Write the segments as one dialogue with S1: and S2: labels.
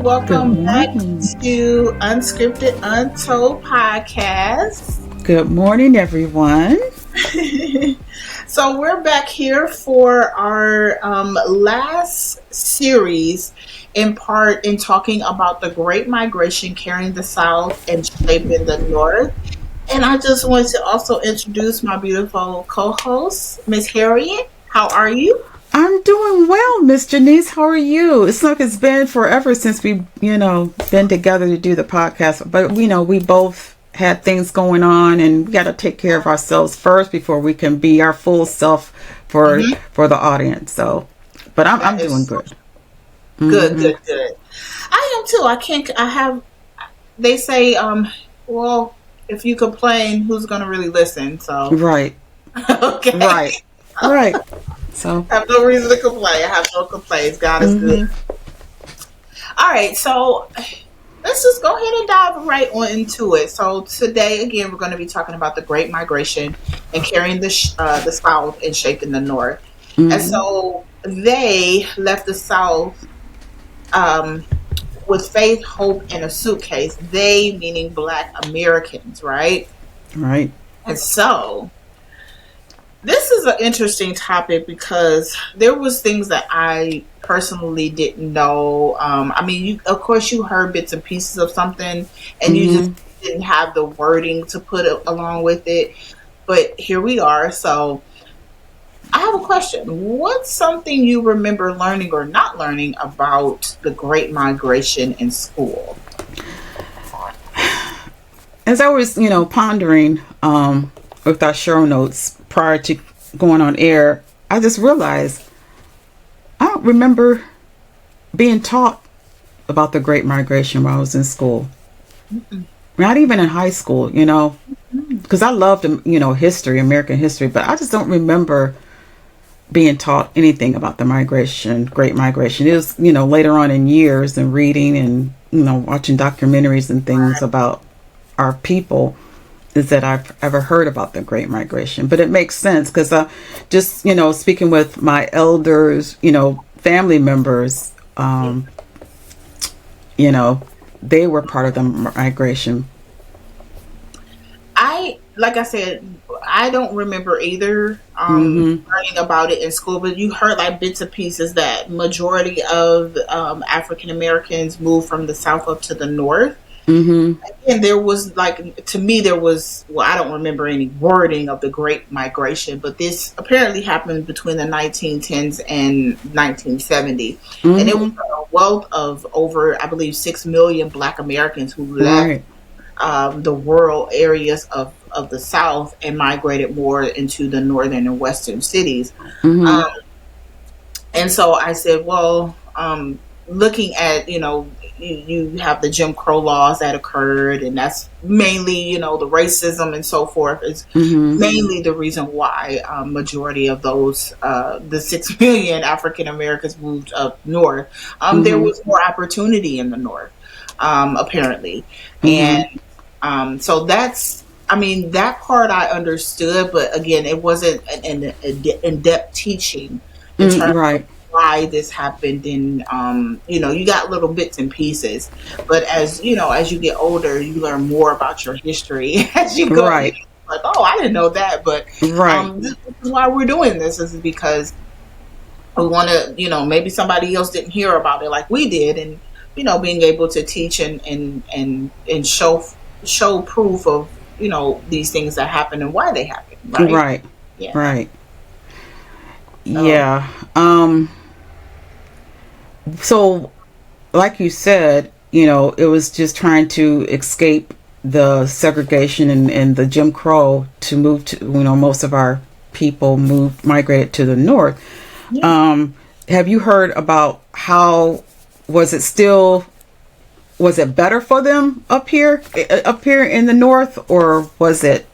S1: Good
S2: welcome back
S1: morning.
S2: to Unscripted Untold podcast.
S1: Good morning, everyone.
S2: So we're back here for our last series in part in talking about the Great Migration carrying the South and shaping the North. And I just wanted to also introduce my beautiful co-host, Miss Harriet. How are you?
S1: I'm doing well, Miss Janice. How are you? It's like it's been forever since we, been together to do the podcast. But we both had things going on, and we got to take care of ourselves first before we can be our full self for
S2: Mm-hmm.
S1: for the audience. So, but I'm
S2: That
S1: doing
S2: is
S1: good.
S2: good,
S1: Hmm.
S2: good, good. I am too. I can't. I have. They say, well, if you complain, who's going to really listen? So,
S1: Right,
S2: okay,
S1: right, right. So,
S2: I have no reason to complain. I have no complaints. God is good.
S1: hmm
S2: All right, so let's just go ahead and dive right on into it. So today, again, we're going to be talking about the Great Migration and carrying the South and shaping the North. And
S1: hmm
S2: so they left the South um, with faith, hope, and a suitcase. They meaning Black Americans, right?
S1: right.
S2: And so this is an interesting topic because there was things that I personally didn't know. I mean, of course, you heard bits and pieces of something, and you just
S1: hmm
S2: didn't have the wording to put along with it. But here we are. So I have a question. What's something you remember learning or not learning about the Great Migration in school?
S1: As I was, pondering with our show notes prior to going on air, I just realized I don't remember being taught about the Great Migration while I was in school.
S2: Mm-mm.
S1: Not even in high school, because I loved, history, American history, but I just don't remember being taught anything about the Great Migration. It was, later on in years and reading and, watching documentaries and things about our people is that I've ever heard about the Great Migration. But it makes sense because just, speaking with my elders, family members, you know, they were part of the migration.
S2: Like I said, I don't remember either
S1: Hmm
S2: learning about it in school, but you heard like bits and pieces that majority of African Americans moved from the south up to the north.
S1: hmm
S2: And there was like, to me, there was, well, I don't remember any wording of the Great Migration, but this apparently happened between the 1910s and 1970. And it was
S1: hmm
S2: a wealth of over, I believe, 6 million Black Americans who left
S1: Right.
S2: the rural areas of the South and migrated more into the northern and western cities.
S1: hmm
S2: Um, and so I said, well, looking at, you have the Jim Crow laws that occurred, and that's mainly, the racism and so forth is
S1: hmm
S2: mainly the reason why majority of those, the 6 million African Americans moved up north. There
S1: hmm
S2: was more opportunity in the north, apparently.
S1: hmm
S2: And so that's, I mean, that part I understood, but again, it wasn't an in-depth teaching in terms of
S1: Right.
S2: why this happened. And, you got little bits and pieces, but as you get older, you learn more about your history as you go.
S1: Right.
S2: Like, oh, I didn't know that, but
S1: Right.
S2: this is why we're doing this. This is because we want to, maybe somebody else didn't hear about it like we did, and being able to teach and show proof of these things that happen and why they happen, right?
S1: Right.
S2: Yeah.
S1: Right.
S2: So
S1: Yeah. So like you said, it was just trying to escape the segregation and the Jim Crow to move to, most of our people migrated to the north.
S2: yeah,
S1: Um, have you heard about how was it still was it better for them up here in the north, or was it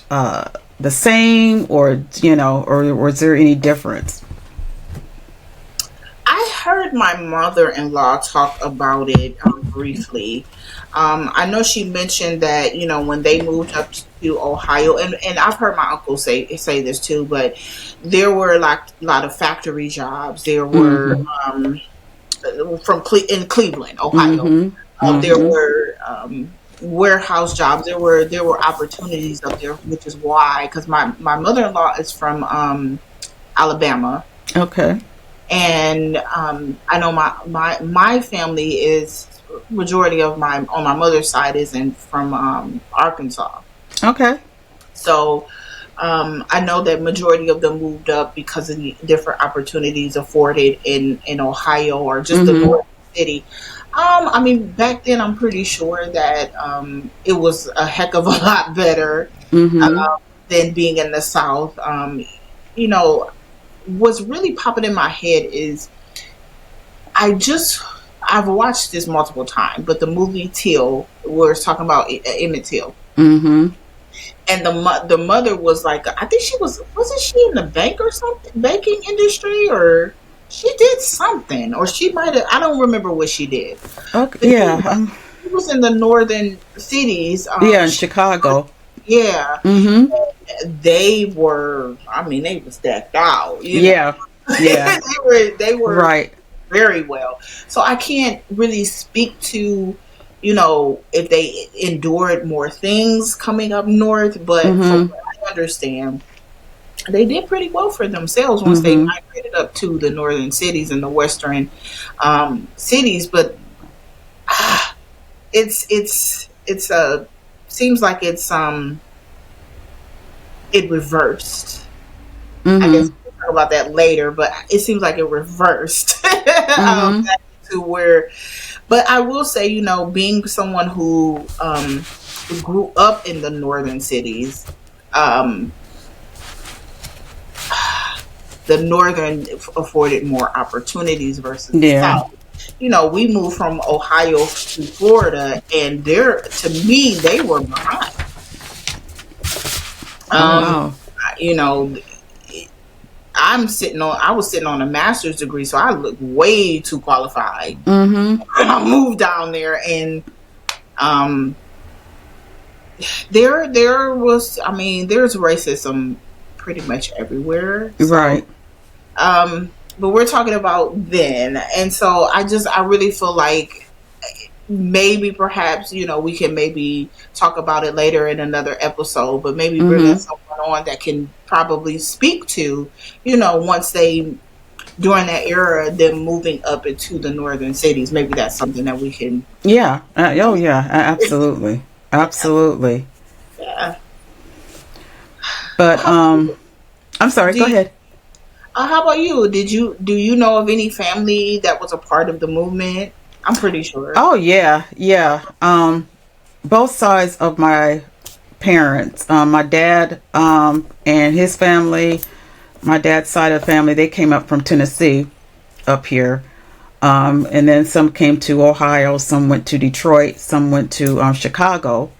S1: uh, the same, or was there any difference?
S2: I heard my mother-in-law talk about it briefly. I know she mentioned that when they moved up to Ohio, and I've heard my uncle say this too, but there were like a lot of factory jobs. There were
S1: Mm-hmm.
S2: in Cleveland, Ohio.
S1: Mm-hmm.
S2: There
S1: Mm-hmm.
S2: were warehouse jobs. There were opportunities up there, which is why, because my mother in law is from Alabama,
S1: Okay.
S2: and I know my family is majority of my on my mother's side is in from Arkansas.
S1: Okay.
S2: So I know that majority of them moved up because of the different opportunities afforded in Ohio or just the
S1: Mm-hmm.
S2: north city. I mean, back then, I'm pretty sure that it was a heck of a lot better
S1: Mm-hmm.
S2: than being in the South. You know, what's really popping in my head is I just I've watched this multiple times, but the movie Till, where it's talking about Emmett Till,
S1: Mm-hmm.
S2: and the mother was like, I think she wasn't she in the bank or something, banking industry, or she did something, or she might have, I don't remember what she did,
S1: Okay.
S2: but
S1: Yeah.
S2: she was in the northern cities.
S1: Yeah. In Chicago.
S2: Yeah,
S1: Mm-hmm.
S2: they were, I mean, they was decked out,
S1: Yeah. Yeah.
S2: they were
S1: Right.
S2: very well. So I can't really speak to, if they endured more things coming up north, but from
S1: Mm-hmm.
S2: what I understand, they did pretty well for themselves once they
S1: Mm-hmm.
S2: migrated up to the northern cities and the western cities. But it's a seems like it reversed. I guess
S1: Mm-hmm.
S2: we'll talk about that later, but it seems like it reversed
S1: Mm-hmm.
S2: back to where. But I will say, being someone who grew up in the northern cities, um, the northern afforded more opportunities versus the
S1: Yeah.
S2: south. We moved from Ohio to Florida, and to me, they were behind.
S1: Oh
S2: Um,
S1: wow.
S2: you know, I was sitting on a master's degree, so I looked way too qualified.
S1: Mm-hmm.
S2: I moved down there, and um, there was, I mean, there's racism pretty much everywhere. So,
S1: Right.
S2: but we're talking about then, and so I really feel like maybe perhaps we can maybe talk about it later in another episode, but maybe bring
S1: Mm-hmm.
S2: us someone on that can probably speak to once they during that era them moving up into the northern cities. Maybe that's something that we can.
S1: Yeah. Oh yeah. Absolutely. Absolutely.
S2: Yeah.
S1: But
S2: How about you?
S1: I'm sorry.
S2: Do
S1: Go
S2: you,
S1: ahead.
S2: how about you? Do you know of any family that was a part of the movement? I'm pretty sure.
S1: Oh yeah. Yeah. Both sides of my parents. My dad and his family. My dad's side of the family. They came up from Tennessee up here. And then some came to Ohio, some went to Detroit, some went to Chicago.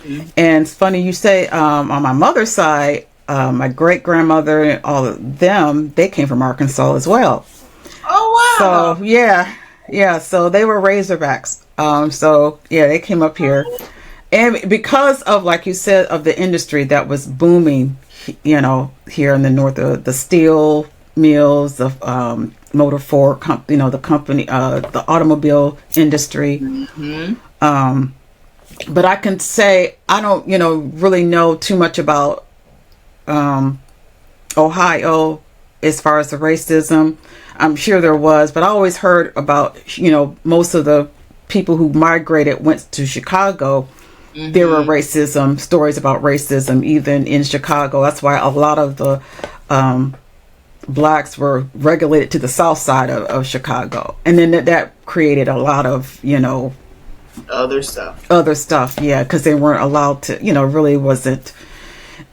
S2: Mhm.
S1: And it's funny you say on my mother's side, my great grandmother and all of them, they came from Arkansas as well.
S2: Oh wow.
S1: So yeah, yeah. So they were Razorbacks. So yeah, they came up here, and because of like you said of the industry that was booming, here in the north, the steel mills, the motor Ford, the company, the automobile industry.
S2: Hmm.
S1: Um, but I can say I don't, really know too much about um, Ohio as far as the racism. I'm sure there was, but I always heard about, most of the people who migrated went to Chicago. There were
S2: Hmm.
S1: racism stories about racism even in Chicago. That's why a lot of the um, blacks were regulated to the south side of Chicago, and then that created a lot of
S2: Other stuff.
S1: other stuff. Yeah, because they weren't allowed to, really wasn't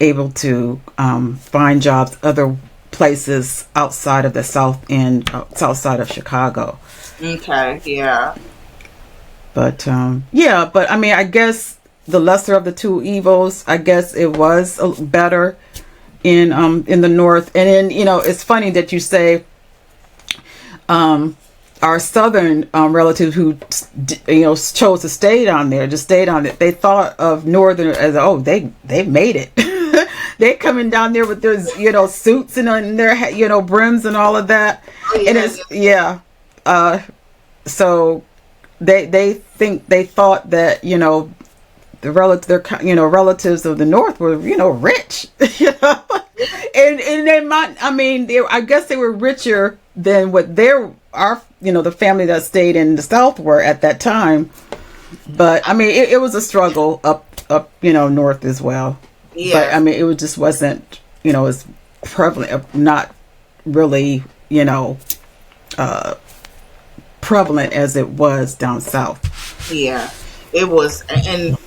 S1: able to find jobs other places outside of the south end, south side of Chicago.
S2: Okay. Yeah.
S1: But yeah, but I mean, I guess the lesser of the two evils. I guess it was better in the north. And then it's funny that you say our southern relatives who chose to stay down there, just stayed on it. They thought of northern as they made it. They coming down there with their suits and on their brims and all of that.
S2: Oh
S1: And
S2: yeah.
S1: it's yeah. So they thought that, their relatives of the North were, rich, and they might, I mean, I guess they were richer than what the family that stayed in the South were at that time. But I mean, it was a struggle up north as well. But
S2: Yeah.
S1: I mean, it just wasn't, as prevalent, not really, uh, prevalent as it was down south.
S2: Yeah. It was, and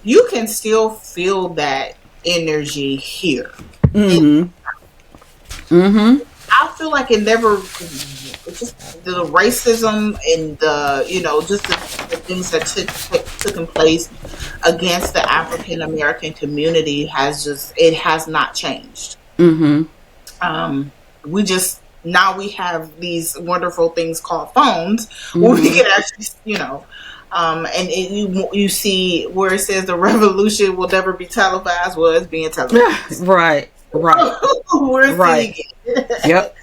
S2: you can still feel that energy here. And
S1: Mm-hmm. Mm-hmm.
S2: I feel like it never, just the racism and just the things that taken place against the African American community it has not changed.
S1: Mm-hmm.
S2: We just, now we have these wonderful things called phones where we
S1: Mm-hmm.
S2: can actually, you see where it says the revolution will never be televised. Well, it's being televised.
S1: Right. Right.
S2: We're
S1: Right.
S2: seeing it.
S1: Yep.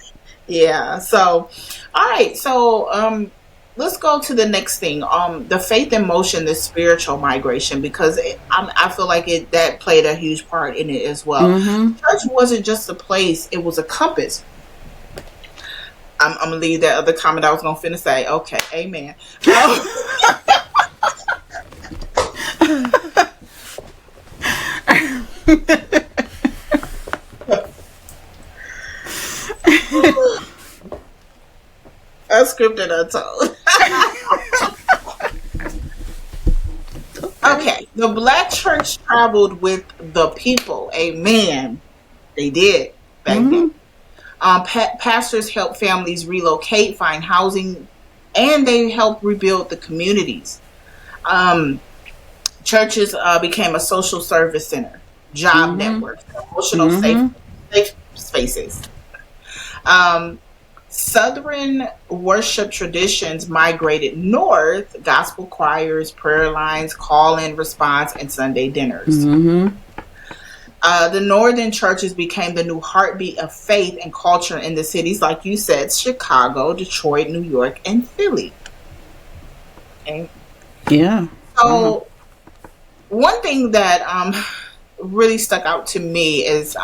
S2: Yeah. So, all right. So, let's go to the next thing. The faith in motion, the spiritual migration, because I feel like that played a huge part in it as well.
S1: Mm-hmm.
S2: Church wasn't just a place; it was a compass. I'm gonna leave that other comment I was gonna finna say. Okay, amen. Unscripted Untold. Okay, the black church traveled with the people. Amen. They did back then.
S1: Mm-hmm.
S2: Pastors helped families relocate, find housing, and they helped rebuild the communities. Um, Churches became a social service center, job
S1: Mm-hmm.
S2: network, emotional
S1: Mm-hmm.
S2: safe spaces. Um, Southern worship traditions migrated north, gospel choirs, prayer lines, call in response, and Sunday dinners.
S1: Mm-hmm.
S2: The northern churches became the new heartbeat of faith and culture in the cities, like you said, Chicago, Detroit, New York, and Philly. Okay.
S1: Yeah. Wow.
S2: So, one thing that really stuck out to me is,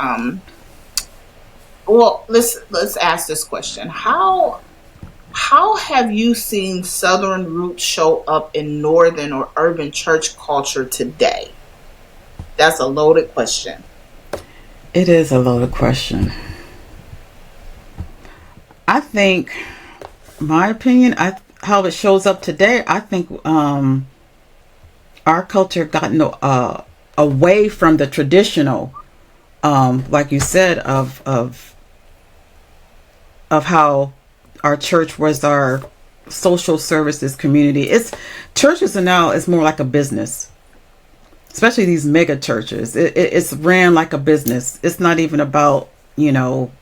S2: well, let's ask this question: how have you seen Southern roots show up in northern or urban church culture today? That's a loaded question.
S1: It is a loaded question. I think, my opinion, how it shows up today. I think our culture gotten away from the traditional, like you said, of how our church was our social services community. It's churches are now is more like a business, especially these mega churches. It's ran like a business. It's not even about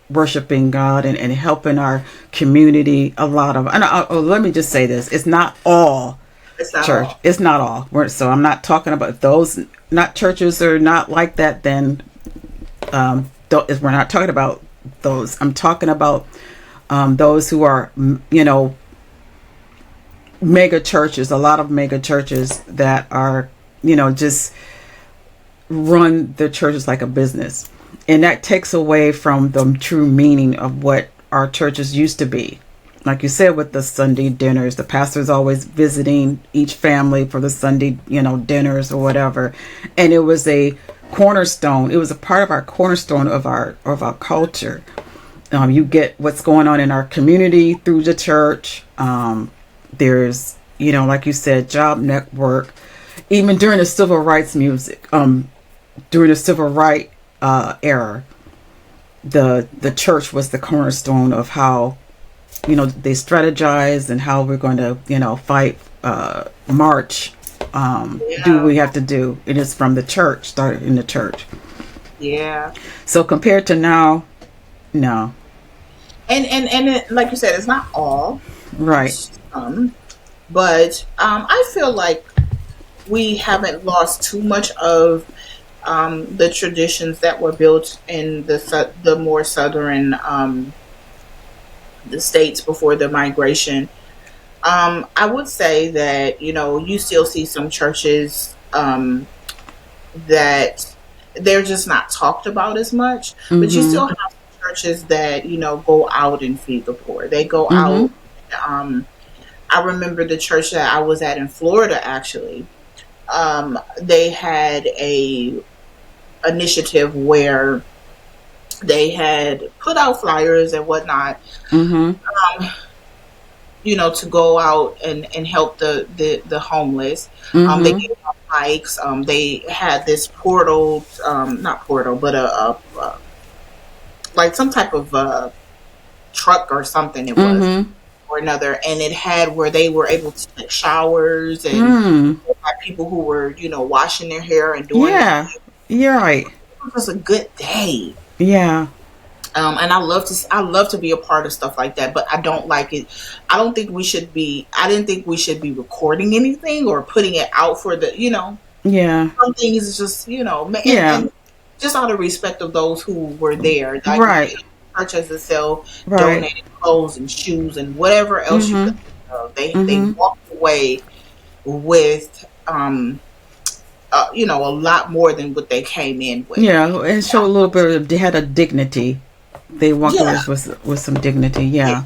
S1: worshiping God and helping our community. A lot of, and let me just say this: it's not all
S2: It's not
S1: church.
S2: all.
S1: It's not all. So I'm not talking about, if those not churches are not like that, then we're not talking about those. I'm talking about those who are mega churches. A lot of mega churches that are just run their churches like a business, and that takes away from the true meaning of what our churches used to be. Like you said, with the Sunday dinners, the pastor's always visiting each family for the Sunday, dinners or whatever. And it was a cornerstone. It was a part of our cornerstone of our culture. You get what's going on in our community through the church. There's, like you said, job network. Even during the civil rights during the civil rights era, the church was the cornerstone of how they strategize and how we're going to fight, march, do what
S2: Yeah.
S1: we have to do. It is from the church, started in the church.
S2: Yeah.
S1: So compared to now, no.
S2: And like you said, it's not all.
S1: Right.
S2: It's some, but I feel like we haven't lost too much of the traditions that were built in the more southern the states before the migration. I would say that, you still see some churches that they're just not talked about as much, but you
S1: Mm-hmm.
S2: still have some churches that, go out and feed the poor. They go
S1: Mm-hmm.
S2: out. Um, I remember the church that I was at in Florida, actually. They had a initiative where they had put out flyers and whatnot,
S1: Mm-hmm.
S2: um, to go out and help the homeless. They
S1: Mm-hmm.
S2: gave out bikes. They had this portal, not portal, but a like some type of truck or something. It was
S1: Mm-hmm.
S2: or another, and it had where they were able to take showers and
S1: Mm.
S2: had people who were washing their hair and doing their.
S1: Yeah. You're right.
S2: It was a good day.
S1: Yeah.
S2: And I love to be a part of stuff like that, but I don't like it. I don't think we should be. I didn't think we should be recording anything or putting it out for the.
S1: Yeah.
S2: Some things is just
S1: Yeah.
S2: and just out of respect of those who were there, like
S1: Right.
S2: churches that sell
S1: Right.
S2: donated clothes and shoes and whatever else you
S1: Mm-hmm.
S2: could think of. They
S1: Mm-hmm.
S2: walked away with a lot more than what they came in with.
S1: Yeah. And show a little bit of, they had a dignity. They walked away
S2: Yeah,
S1: with some dignity.
S2: yeah.
S1: Yeah.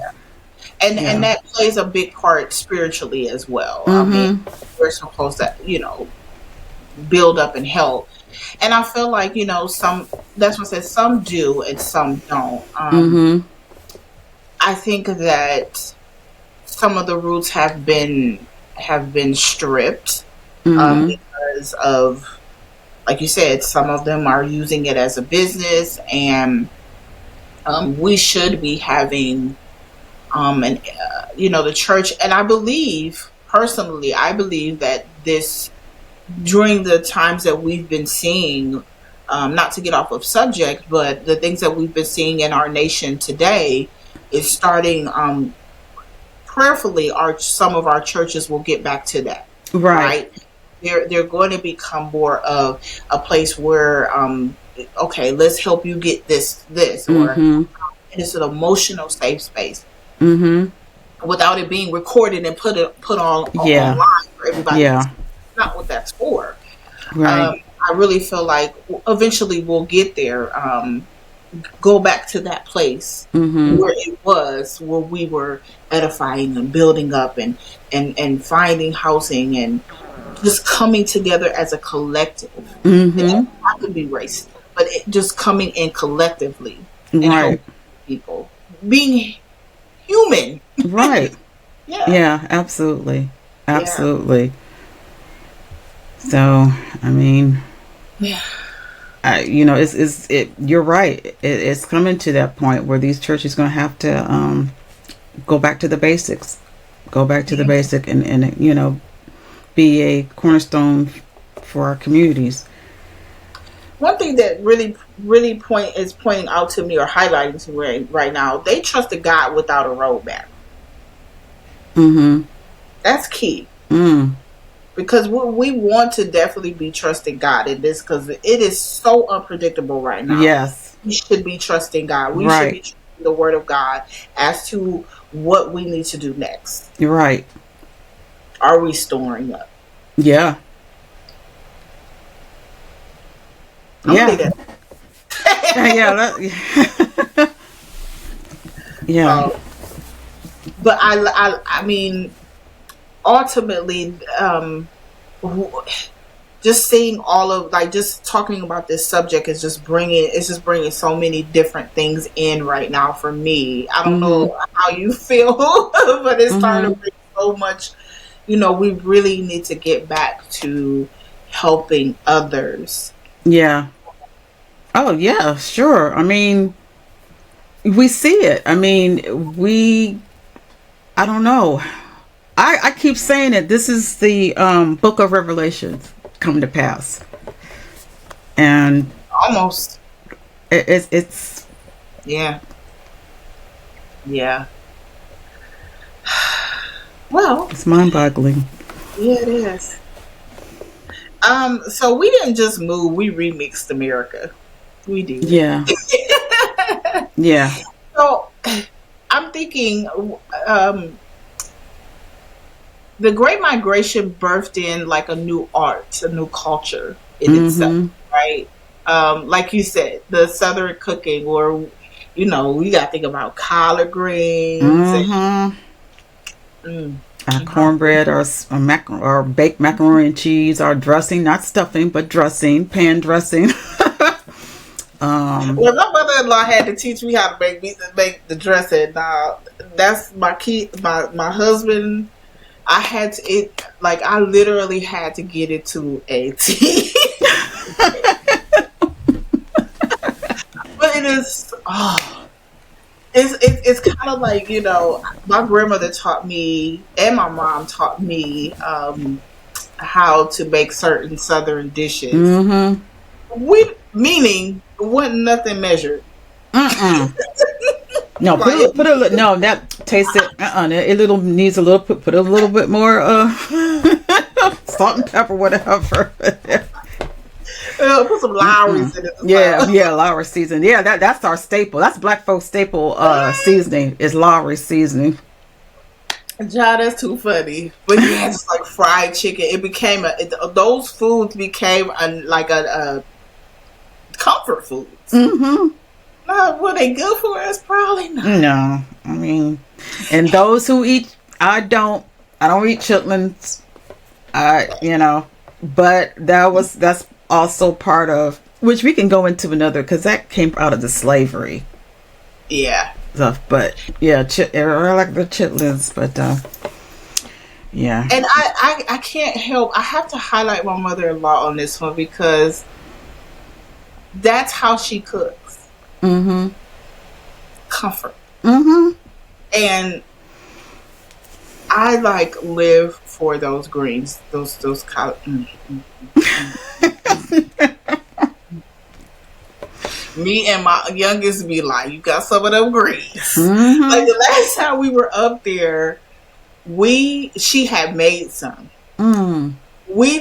S2: And
S1: Yeah.
S2: that plays a big part spiritually as well. I mean,
S1: Mm-hmm.
S2: we're supposed to build up and help, and I feel like some, that's what I said, some do and some don't.
S1: Mm-hmm.
S2: I think that some of the roots have been stripped,
S1: Mm-hmm.
S2: because of, like you said, some of them are using it as a business, and we should be having and the church. And I believe, personally, I believe that this, during the times that we've been seeing, not to get off of subject, but the things that we've been seeing in our nation today is starting, prayerfully, some of our churches will get back to that,
S1: Right.
S2: right? They're going to become more of a place where, okay, let's help you get this, or
S1: Mm-hmm.
S2: it's an emotional safe space
S1: Mm-hmm.
S2: without it being recorded and put on
S1: Yeah.
S2: online for everybody to see.
S1: Yeah.
S2: That's not what that's for.
S1: Right.
S2: I really feel like eventually we'll get there. Go back to that place
S1: Mm-hmm.
S2: where it was, where we were edifying and building up and finding housing and just coming together as a collective. It
S1: Mm-hmm.
S2: doesn't have to be racist, but just coming in collectively and
S1: Right.
S2: helping people, being human.
S1: Right.
S2: Yeah,
S1: Yeah. Absolutely.
S2: yeah,
S1: Absolutely. So, I mean,
S2: yeah.
S1: it's it. You're right. It's coming to that point where these churches going to have to go back to the basics, go back to the basic, and be a cornerstone for our communities.
S2: One thing that really, really pointing out to me or highlighting to me right now, they trusted God without a roadmap.
S1: Mm-hmm.
S2: That's key,
S1: Mm.
S2: because we want to definitely be trusting God in this, because it is so unpredictable right now.
S1: Yes.
S2: We should be trusting God. We should be
S1: Right.
S2: trusting the Word of God as to what we need to do next.
S1: You're right.
S2: Are we storing up?
S1: Yeah.
S2: I'm gonna leave
S1: Yeah.
S2: that.
S1: Yeah. That, yeah.
S2: Um, but I mean, ultimately, just seeing all of, like, just talking about this subject is just bringing so many different things in right now for me. I don't
S1: Mm-hmm.
S2: know how you feel, but it's starting
S1: Mm-hmm.
S2: to bring so much. We really need to get back to helping others.
S1: Yeah. Oh yeah. Sure. I mean, we see it. I mean, we. I don't know. I keep saying it. This is the book of Revelations come to pass, and
S2: Almost.
S1: it's
S2: Yeah. Yeah. Well,
S1: it's mind boggling.
S2: yeah, it is. So we didn't just move; we remixed America. We did.
S1: Yeah. Yeah.
S2: So I'm thinking, um, the Great Migration birthed in like a new art, a new culture in itself,
S1: Mm-hmm.
S2: right? Like you said, the Southern cooking, or we got to think about collard greens and
S1: Mm-hmm.
S2: mm,
S1: Our
S2: my
S1: cornbread, or baked macaroni and cheese, our dressing, not stuffing, but dressing, pan dressing. um,
S2: well, my mother-in-law had to teach me how to make the dressing. Now that's my key. My husband, I had to like I literally had to get it to a T. But it is. Oh, it's kind of like my grandmother taught me and my mom taught me how to make certain Southern dishes.
S1: mm-hmm.
S2: We meaning wasn't nothing measured.
S1: Mm-mm. No,
S2: Like it,
S1: no, that taste it. It little needs a little, put a little bit more, salt and pepper, whatever.
S2: put some Lowry's in it.
S1: Yeah, yeah, Lowry season. Yeah, that's our staple. That's black folks staple seasoning is Lowry seasoning.
S2: John, that's too funny. But yeah, just like fried chicken. It became those foods became like a comfort foods.
S1: Mm-hmm.
S2: Were they good for us? Probably not.
S1: No, I mean, and those who eat, I don't eat chitlins. But that's also part of which we can go into another because that came out of the slavery
S2: Yeah.
S1: stuff. But yeah, I like the chitlins, but yeah.
S2: And I can't help. I have to highlight my mother-in-law on this one because that's how she cooks.
S1: Mm-hmm.
S2: Comfort.
S1: Mm-hmm.
S2: And I like live for those greens, those collard. Me and my youngest be like, "You got some of them greens." Like
S1: Mm-hmm.
S2: the last time we were up there, she had made some.
S1: Mm.
S2: We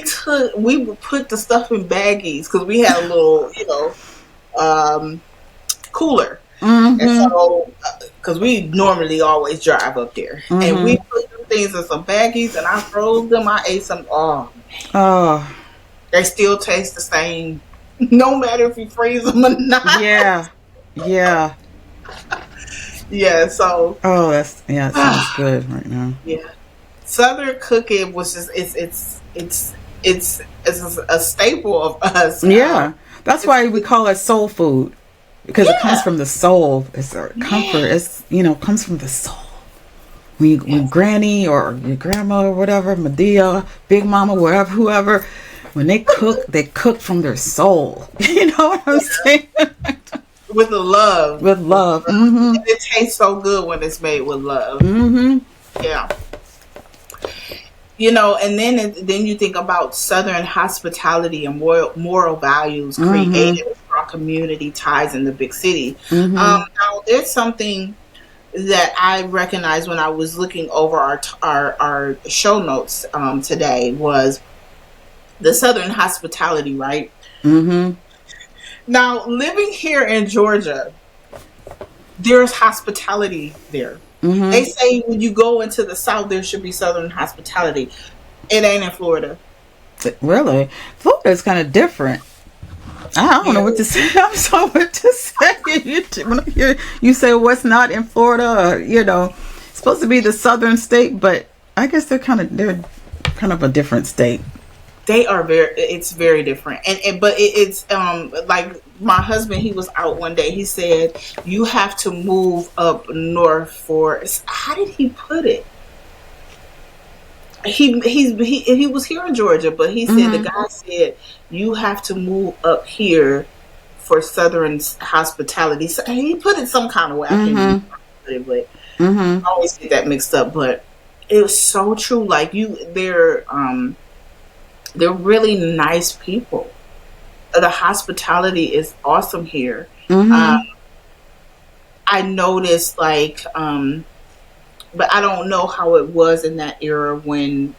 S2: would put the stuff in baggies because we had a little, cooler. And
S1: Mm-hmm.
S2: so, because we normally always drive up there, and we
S1: Mm-hmm.
S2: put them things in some baggies, and I froze them. I ate some. Oh,
S1: Oh,
S2: they still taste the same, no matter if you freeze them or not.
S1: yeah. Yeah.
S2: Yeah. So,
S1: Oh, it sounds good right now.
S2: yeah, Southern cooking was just it's a staple of us.
S1: Yeah. That's why we call it soul food. Because it comes
S2: Yeah,
S1: from the soul. It's our comfort.
S2: yeah,
S1: It's comes from the soul. When
S2: yes,
S1: granny or your grandma or whatever, Medea, Big Mama, wherever, whoever, when they cook from their soul. You know what I'm saying?
S2: with the love.
S1: With love. Mm-hmm.
S2: It tastes so good when it's made with love.
S1: Mm-hmm.
S2: Yeah. And then you think about Southern hospitality and moral values
S1: Mm-hmm.
S2: created strong community ties in the big city.
S1: Mm-hmm.
S2: Now, there's something that I recognized when I was looking over our show notes today was the Southern hospitality, right?
S1: Mm-hmm.
S2: Now, living here in Georgia, there's hospitality there.
S1: Mm-hmm.
S2: They say when you go into the South, there should be Southern hospitality. It ain't in Florida.
S1: Really? Florida is kind of different. I don't know
S2: Yeah.
S1: what to say. I'm sorry what to say. When I hear you say what's not in Florida, it's supposed to be the southern state, but I guess they're kind of a different state.
S2: They are it's very different. But it's like my husband, he was out one day. He said, you have to move up north how did he put it? He was here in Georgia, but he said the
S1: Mm-hmm.
S2: guy said you have to move up here for Southern hospitality. So he put it some kind of way. I can't remember
S1: Mm-hmm.
S2: how he put it, but
S1: Mm-hmm.
S2: I always get that mixed up. But it was so true. Like they're really nice people. The hospitality is awesome here.
S1: Mm-hmm.
S2: I noticed but I don't know how it was in that era when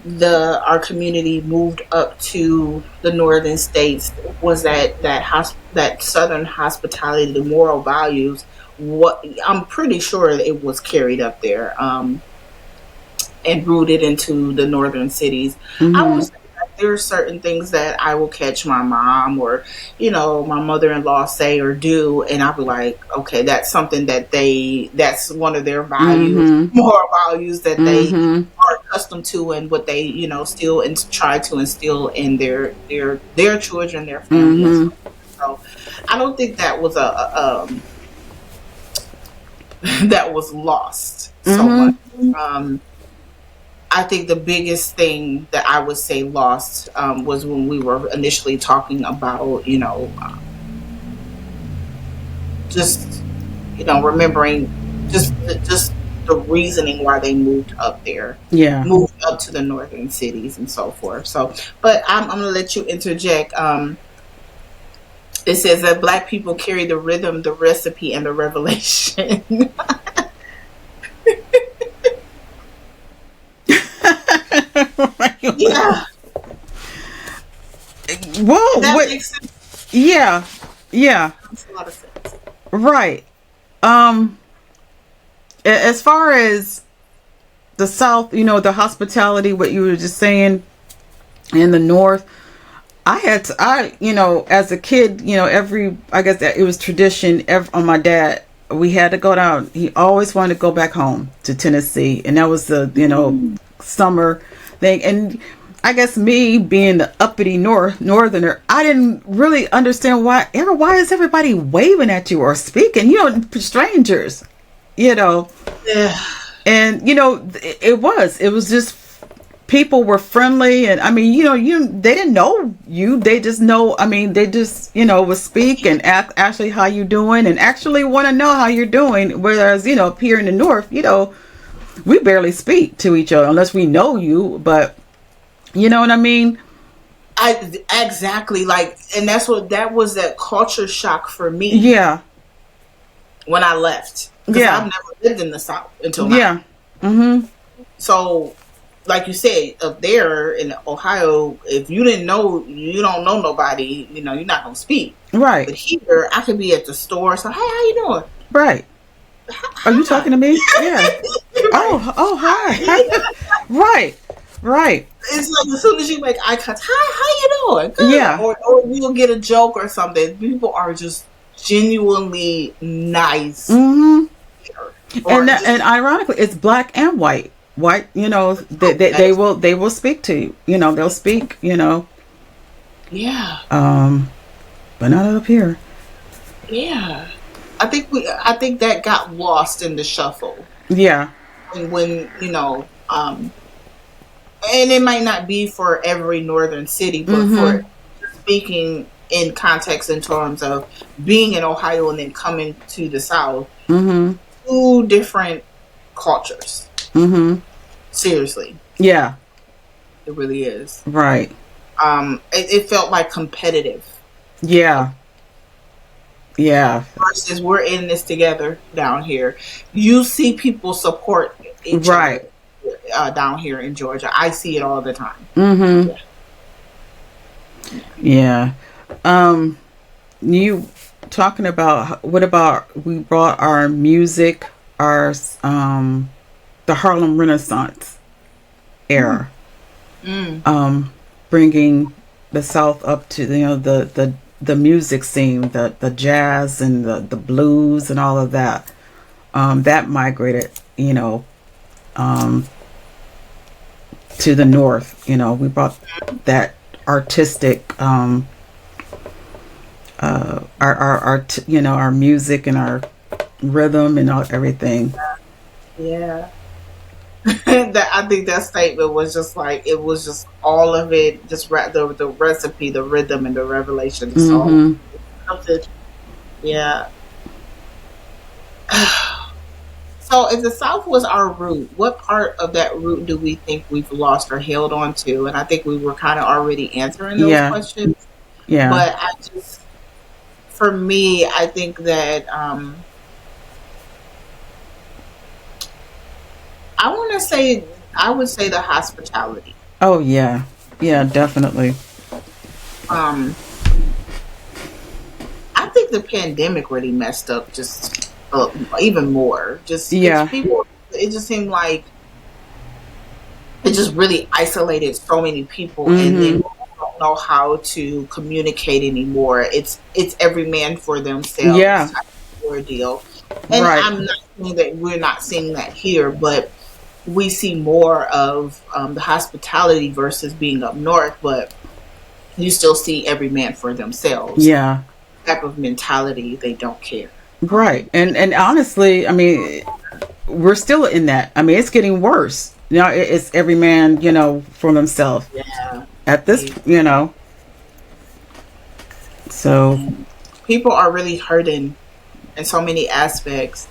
S2: our community moved up to the northern states. Was that Southern hospitality, the moral values? What I'm pretty sure it was carried up there. and rooted into the northern cities. I will
S1: Mm-hmm.
S2: say that there are certain things that I will catch my mom or, my mother-in-law say or do, and I'll be like, okay, that's something that's one of their values,
S1: Mm-hmm.
S2: moral values that they
S1: Mm-hmm.
S2: are accustomed to, and what they, still and try to instill in their children, their family, and so.
S1: Mm-hmm.
S2: So I don't think that was that was lost so much.
S1: Mm-hmm.
S2: Um, I think the biggest thing that I would say lost was when we were initially talking about, just remembering just the reasoning why they moved up there,
S1: Yeah.
S2: moved up to the northern cities and so forth. So, but I'm gonna let you interject. It says that Black people carry the rhythm, the recipe, and the revelation. Yeah,
S1: Well,
S2: that
S1: what?
S2: makes sense.
S1: Yeah. Yeah.
S2: Makes a lot of sense.
S1: Right. Um. As far as the South, the hospitality, what you were just saying, in the North, as a kid, I guess that it was tradition. On my dad, we had to go down. He always wanted to go back home to Tennessee, and that was the, summer thing. And I guess me being the uppity northerner, I didn't really understand why is everybody waving at you or speaking, strangers, you know.
S2: Yeah.
S1: And it was just people were friendly, and I mean, they didn't know you, they just know, I mean, they just would speak and ask actually how you doing, and actually want to know how you're doing, whereas up here in the North, we barely speak to each other unless we know you, but you know what I mean.
S2: Exactly, like, and that was that culture shock for me
S1: Yeah.
S2: when I left, because I've
S1: Yeah.
S2: never lived in the South until now.
S1: Yeah. Mm-hmm.
S2: So, like you said, up there in Ohio, if you didn't know, you don't know nobody, you're not gonna speak.
S1: Right.
S2: But here, I could be at the store, so hey, how you doing?
S1: Right. Are you talking
S2: Hi.
S1: to me? Yeah.
S2: Right.
S1: Oh, hi.
S2: Hi.
S1: Right. Right.
S2: It's like as soon as you make eye contact, hi, how you doing? Good.
S1: Yeah.
S2: Or you'll get a joke or something. People are just genuinely nice.
S1: Mm-hmm.
S2: Or
S1: And ironically, it's black and white. White, they will speak to you. They'll speak.
S2: yeah,
S1: But not up here.
S2: yeah. I think that got lost in the shuffle
S1: Yeah.
S2: when and it might not be for every northern city, but
S1: Mm-hmm.
S2: for speaking in context in terms of being in Ohio and then coming to the South,
S1: Mm-hmm.
S2: two different cultures.
S1: Mm-hmm.
S2: Seriously,
S1: Yeah.
S2: it really is.
S1: Right.
S2: It felt like competitive
S1: Yeah. Yeah.
S2: versus we're in this together down here. You see people support each
S1: Right.
S2: other down here in Georgia. I see it all the time.
S1: Mm-hmm.
S2: Yeah.
S1: Yeah. You talking about what about we brought our music, our the Harlem Renaissance era,
S2: Mm.
S1: bringing the South up to the music scene, the jazz and the blues and all of that. That migrated, um, to the North. We brought that artistic, our music and our rhythm and everything.
S2: Yeah. I think that statement was just like it was just all of it, just the recipe, the rhythm, and the revelation. So
S1: Mm-hmm.
S2: something, yeah. So if the South was our root, what part of that root do we think we've lost or held on to? And I think we were kind of already answering those
S1: Yeah.
S2: questions.
S1: Yeah.
S2: But for me, I think that I would say the hospitality.
S1: Oh yeah. Yeah. Definitely.
S2: Um, I think the pandemic really messed up just even more. Just 'cause
S1: Yeah.
S2: people, it just seemed like just really isolated so many people, and then
S1: Mm-hmm.
S2: don't know how to communicate anymore. It's every man for themselves
S1: Yeah.
S2: type of ordeal. And
S1: Right.
S2: I'm not saying that we're not seeing that here, but we see more of the hospitality versus being up north. But you still see every man for themselves
S1: Yeah.
S2: type of mentality. They don't care.
S1: Right. And honestly, I mean, we're still in that. I mean, it's getting worse. It's every man, for themselves
S2: Yeah,
S1: at this,
S2: yeah.
S1: So,
S2: And people are really hurting in so many aspects.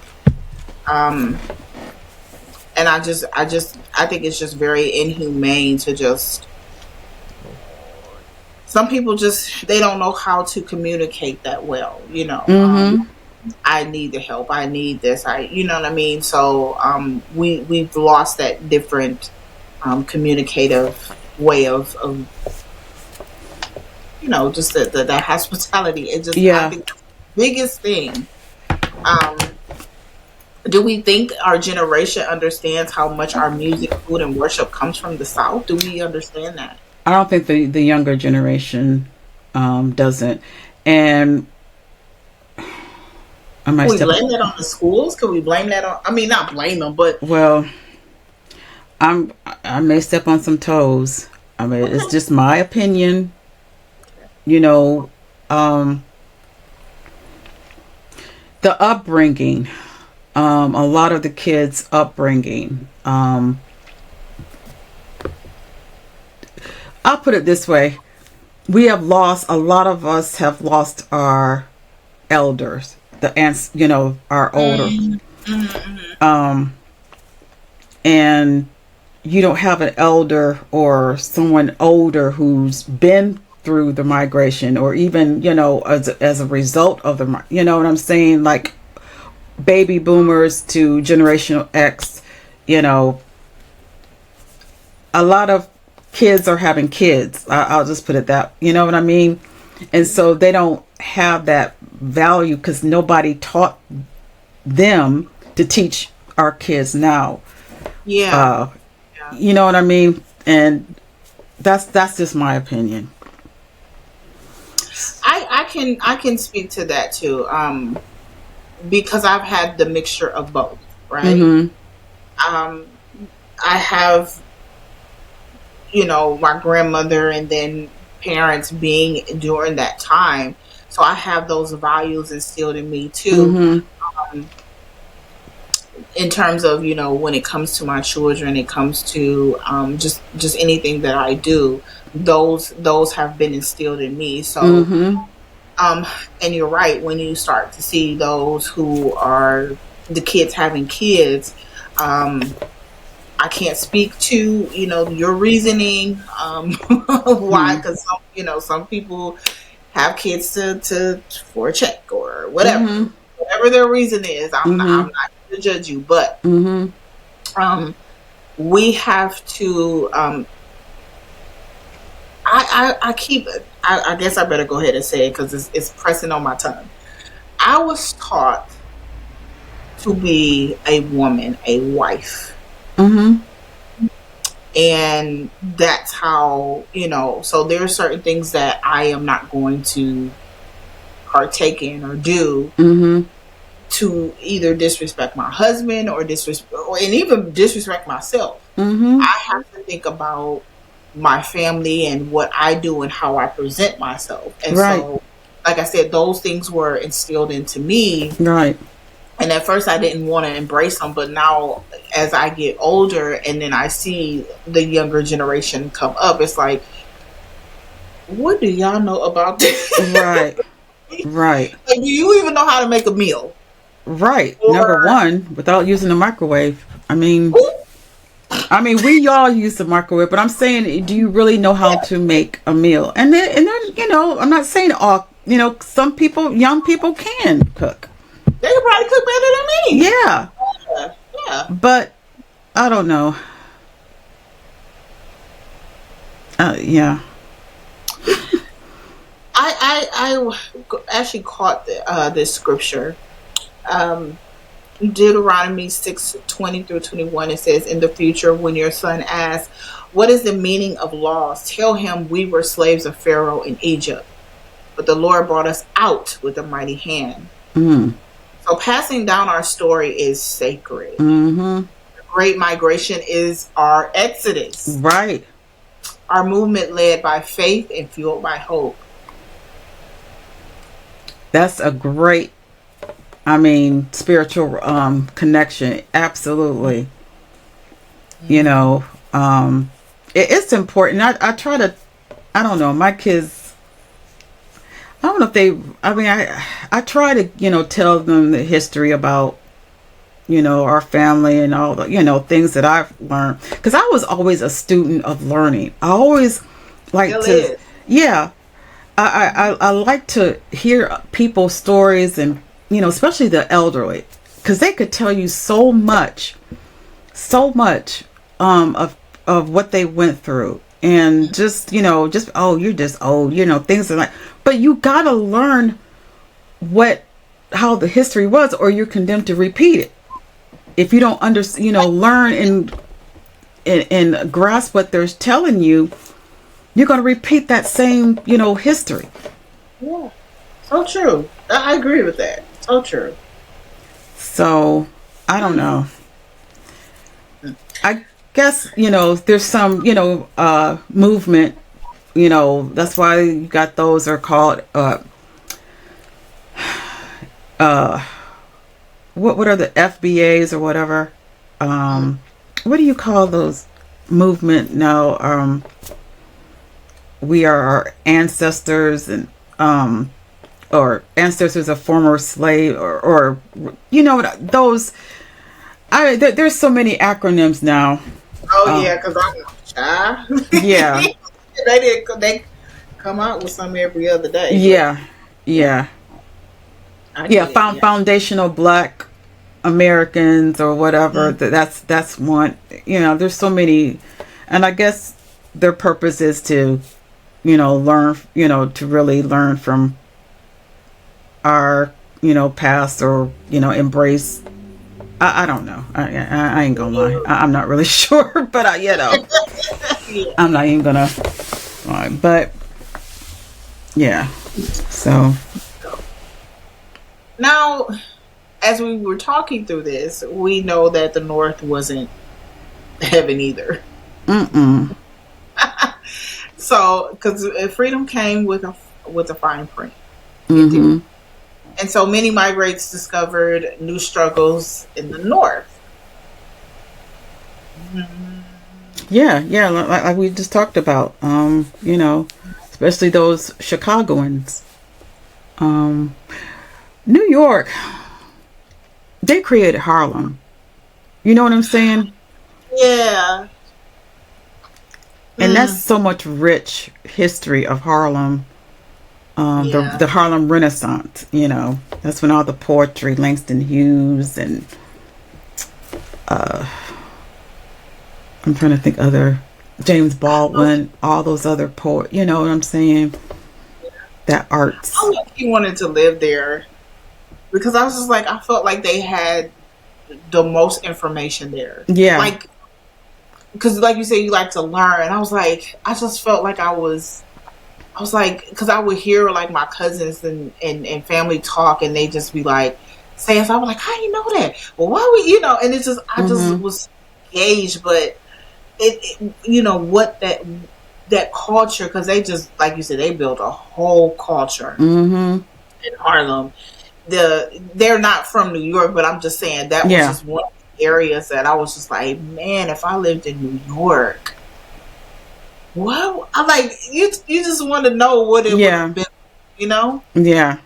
S2: Um, and I think it's just very inhumane to just, some people just, they don't know how to communicate that well,
S1: mm-hmm.
S2: I need the help, I need this, you know what I mean? So we've lost that different communicative way of just the hospitality. It just, I
S1: Yeah.
S2: think the biggest thing. um do we think our generation understands how much our music, food, and worship comes from the South? Do we understand that?
S1: I don't think the younger generation doesn't. And I might
S2: Can we
S1: step,
S2: blame that on the schools? Can we blame that on? I mean, not blame them, but
S1: well, I may step on some toes. I mean, it's
S2: okay.
S1: just my opinion. You know, um, the upbringing, a lot of the kids' upbringing. I'll put it this way: we have lost. A lot of us have lost our elders, the aunts. Our older,
S2: Mm, mm,
S1: um, and you don't have an elder or someone older who's been through the migration, or even as a result of the, what I'm saying, like baby boomers to generational X. you know a lot of kids are having kids. I'll just put it that, you know what I mean. And so they don't have that value because nobody taught them to teach our kids now.
S2: yeah,
S1: uh
S2: yeah.
S1: you know what I mean. And that's just my opinion.
S2: I can speak to that too. Because I've had the mixture of both, right?
S1: Mm-hmm.
S2: Um, I have, my grandmother and then parents being during that time. So I have those values instilled in me too.
S1: Mm-hmm.
S2: Um, in terms of, when it comes to my children, it comes to just anything that I do, those have been instilled in me. So
S1: Mm-hmm.
S2: um and you're right, when you start to see those who are the kids having kids, um I can't speak to, your reasoning, why,
S1: Mm-hmm.
S2: because some people have kids to for a check or whatever,
S1: Mm-hmm.
S2: whatever their reason is. I'm
S1: Mm-hmm.
S2: not here to judge you, but
S1: Mm-hmm.
S2: um we have to, I keep, I guess I better go ahead and say it because it's pressing on my tongue. I was taught to be a woman, a wife.
S1: Mm-hmm.
S2: And that's how, so there are certain things that I am not going to partake in or do
S1: Mm-hmm.
S2: to either disrespect my husband or and even disrespect myself.
S1: Mm-hmm.
S2: I have to think about my family and what I do and how I present myself. And
S1: Right.
S2: so, like I said, those things were instilled into me.
S1: Right.
S2: And at first I didn't want to embrace them, but now as I get older and then I see the younger generation come up, it's like, what do y'all know about this?
S1: Right. Right.
S2: Like, do you even know how to make a meal?
S1: Right. Number
S2: Or
S1: one, without using a microwave. I mean,
S2: who?
S1: we all use the microwave, but I'm saying, do you really know how to make a meal? And then, I'm not saying all. Some people, young people, can cook.
S2: They could probably cook better than me.
S1: Yeah,
S2: Yeah, yeah.
S1: but I don't know. Yeah.
S2: I actually caught this scripture. Um, Deuteronomy 6:20 through 21, it says, "In the future, when your son asks, 'What is the meaning of laws?' tell him, 'We were slaves of Pharaoh in Egypt, but the Lord brought us out with a mighty hand.'"
S1: Mm.
S2: So passing down our story is sacred.
S1: Mm-hmm.
S2: The Great Migration is our exodus,
S1: Right.
S2: our movement led by faith and fueled by hope.
S1: That's a great, I mean, spiritual connection. Absolutely. You
S2: Mm-hmm.
S1: know, it's important. I try to, I don't know, my kids, I don't know if they, I mean, I try to, tell them the history about, our family and all the, things that I've learned. Because I was always a student of learning. I always like
S2: Still
S1: to,
S2: is.
S1: yeah, I like to hear people's stories and, especially the elderly. Because they could tell you so much of what they went through. And just, oh, you're just old, things are like, but you gotta learn how the history was, or you're condemned to repeat it. If you don't learn and grasp what they're telling you, you're going to repeat that same, history.
S2: Yeah. So true. I agree with that. So true.
S1: So I don't know. I guess, there's some, movement, that's why you got those are called, uh, what are the FBAs or whatever? What do you call those movement now? We are our ancestors and or ancestors of former slave or those. There's so many acronyms now.
S2: Oh yeah, because I'm
S1: Yeah,
S2: they come out with some every other day. But
S1: yeah, yeah,
S2: I
S1: yeah.
S2: get it. Yeah.
S1: Foundational Black Americans or whatever.
S2: Mm.
S1: That's one. There's so many, and I guess their purpose is to, learn. To really learn from our, past, or embrace. I don't know. I ain't gonna lie. I'm not really sure, but
S2: Yeah.
S1: I'm not even gonna lie. But yeah. So
S2: Now, as we were talking through this, we know that the North wasn't heaven either.
S1: mm-mm.
S2: So, because freedom came with a fine print, it did,
S1: Mm-hmm.
S2: and so many migrants discovered new struggles in the North. Mhm.
S1: Yeah, like we just talked about. Especially those Chicagoans. Um, New York, they created Harlem. You know what I'm saying?
S2: Yeah.
S1: And that's
S2: Mm.
S1: so much rich history of Harlem. The
S2: Yeah.
S1: Harlem Renaissance. That's when all the poetry, Langston Hughes, and uh, I'm trying to think other James Baldwin, all those other poets. You know what I'm saying? That
S2: I
S1: arts.
S2: wish he wanted to live there because I was just like, I felt like they had the most information there.
S1: Yeah.
S2: Like, because like you said, you like to learn. I was like, I just felt like I was like, because I would hear like my cousins and family talk, and they just be like saying, so I was like, how you know that? Well, why would and it's just I just
S1: Mm-hmm.
S2: was engaged, but what that culture, because they just like you said, they built a whole culture
S1: Mm-hmm.
S2: in Harlem. They're not from New York, but I'm just saying that was
S1: Yeah.
S2: just one of the areas that I was just like, man, if I lived in New York, what I like you just want to know what it would
S1: Yeah.
S2: have been, you know?
S1: Yeah.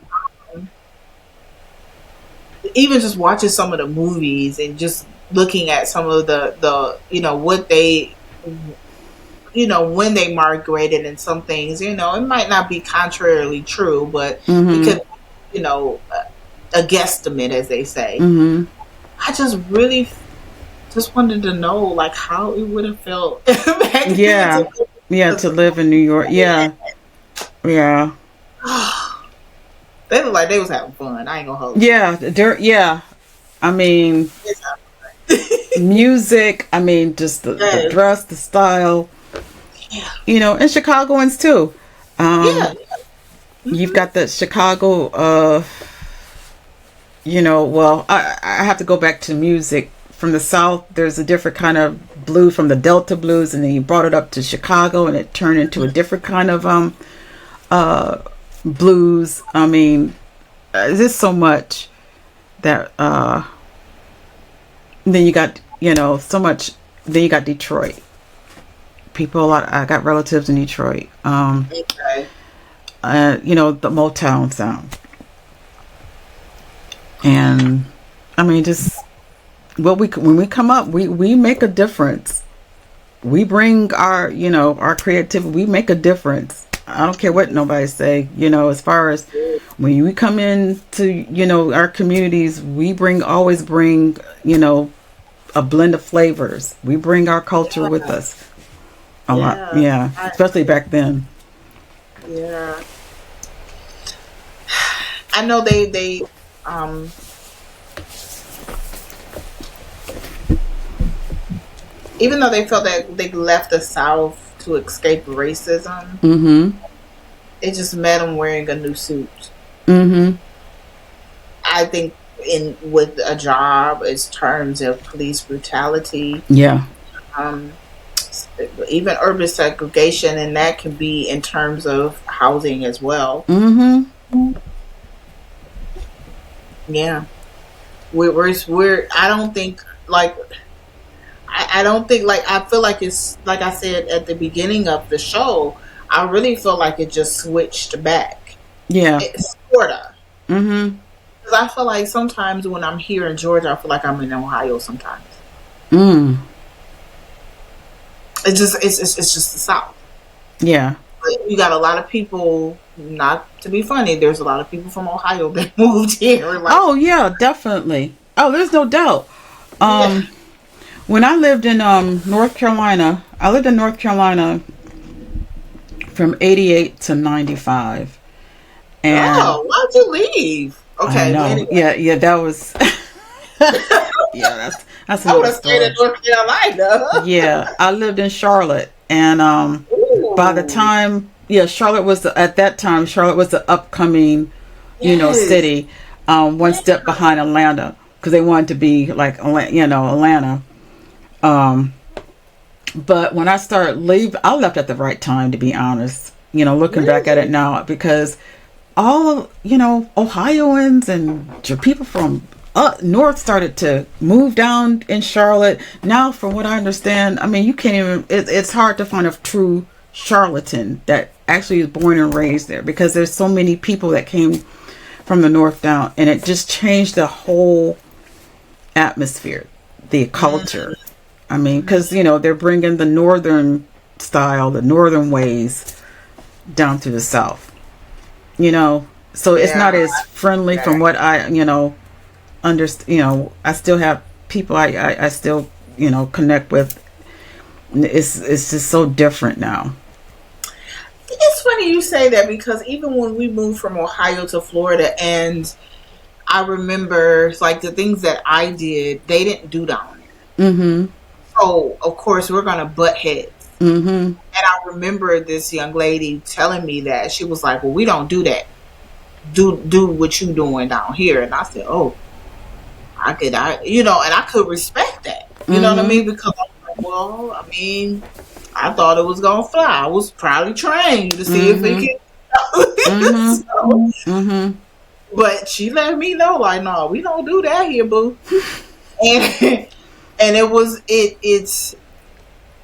S2: Even just watching some of the movies and just looking at some of the what they when they migrated and some things, it might not be contrarily true, but it
S1: Mm-hmm.
S2: could, you know, a guesstimate, as they say.
S1: Mm-hmm.
S2: I just really just wanted to know like how it would have felt back then
S1: Yeah. Yeah. To live in New York. Yeah. Yeah.
S2: they look like they was having fun. I ain't gonna hold you.
S1: Yeah. Yeah. I mean, music. I mean, just the
S2: Yes.
S1: dress, the style.
S2: Yeah.
S1: And Chicagoans too.
S2: Yeah.
S1: You've
S2: Hmm.
S1: got the Chicago. Well, I have to go back to music from the South. There's a different kind of blues from the Delta blues, and then you brought it up to Chicago, and it turned into a different kind of uh, blues. I mean, there's so much that. Then you got so much. Then you got Detroit. People, I got relatives in Detroit.
S2: Okay.
S1: The Motown sound, and I mean, just when we come up, we make a difference. We bring our creativity. We make a difference. I don't care what nobody say. As far as when we come into our communities, we always bring a blend of flavors. We bring our culture with
S2: Yeah.
S1: us a lot.
S2: Yeah.
S1: Yeah, especially back then.
S2: Yeah. I know they um even though they felt that they left the South to escape racism,
S1: Mm-hmm.
S2: it just met them wearing a new suit.
S1: Mm-hmm.
S2: I think in with a job as terms of police brutality,
S1: Yeah.
S2: um, even urban segregation, and that can be in terms of housing as well.
S1: Mm-hmm.
S2: Yeah, we're I don't think like I don't think like I feel like it's like I said at the beginning of the show. I really feel like it just switched back.
S1: Yeah.
S2: It's sorta.
S1: Mm-hmm.
S2: Because I feel like sometimes when I'm here in Georgia, I feel like I'm in Ohio. Sometimes
S1: Mm.
S2: it's just the South.
S1: Yeah.
S2: Like, you got a lot of people. Not to be funny, there's a lot of people from Ohio that moved here. Like,
S1: Oh yeah, definitely. Oh, there's no doubt.
S2: yeah.
S1: Um, when I lived in North Carolina, I lived in North Carolina from '88 to '95, and
S2: Oh, why'd you leave?
S1: I
S2: Okay, well,
S1: know.
S2: anyway,
S1: Yeah, yeah, that was. Yeah, that's
S2: I would
S1: another
S2: have stayed in
S1: story.
S2: North Carolina.
S1: Yeah, I lived in Charlotte, and by the
S2: Ooh,
S1: time, yeah, at that time, Charlotte was the upcoming,
S2: yes,
S1: city, one
S2: yeah.
S1: step behind Atlanta, because they wanted to be like, Atlanta. Um, but when I started leave, I left at the right time, to be honest. Looking back at it
S2: Really?
S1: now, because all of Ohioans and people from up north started to move down in Charlotte. Now, from what I understand, I mean, you can't even. It's hard to find a true charlatan that actually is born and raised there, because there's so many people that came from the north down, and it just changed the whole atmosphere, the culture. I mean, because they're bringing the northern style, the northern ways down to the south. So it's
S2: Yeah.
S1: not as friendly from what I understand. I still have people I still connect with. It's just so different now.
S2: It's funny you say that because even when we moved from Ohio to Florida, and I remember like the things that I did, they didn't do down there.
S1: Mm-hmm.
S2: So of course we're gonna butt heads.
S1: Mm-hmm.
S2: And I remember this young lady telling me that she was like, "Well, we don't do that. Do what you doing down here." And I said, "Oh, and I could respect that. You know what I
S1: Mm-hmm.
S2: mean? Because I'm like, well, I mean, I thought it was gonna fly. I was probably trained to see if it
S1: Mm-hmm.
S2: can."
S1: Mm-hmm.
S2: So,
S1: Mm-hmm.
S2: but she let me know, like, no, we don't do that here, boo. And and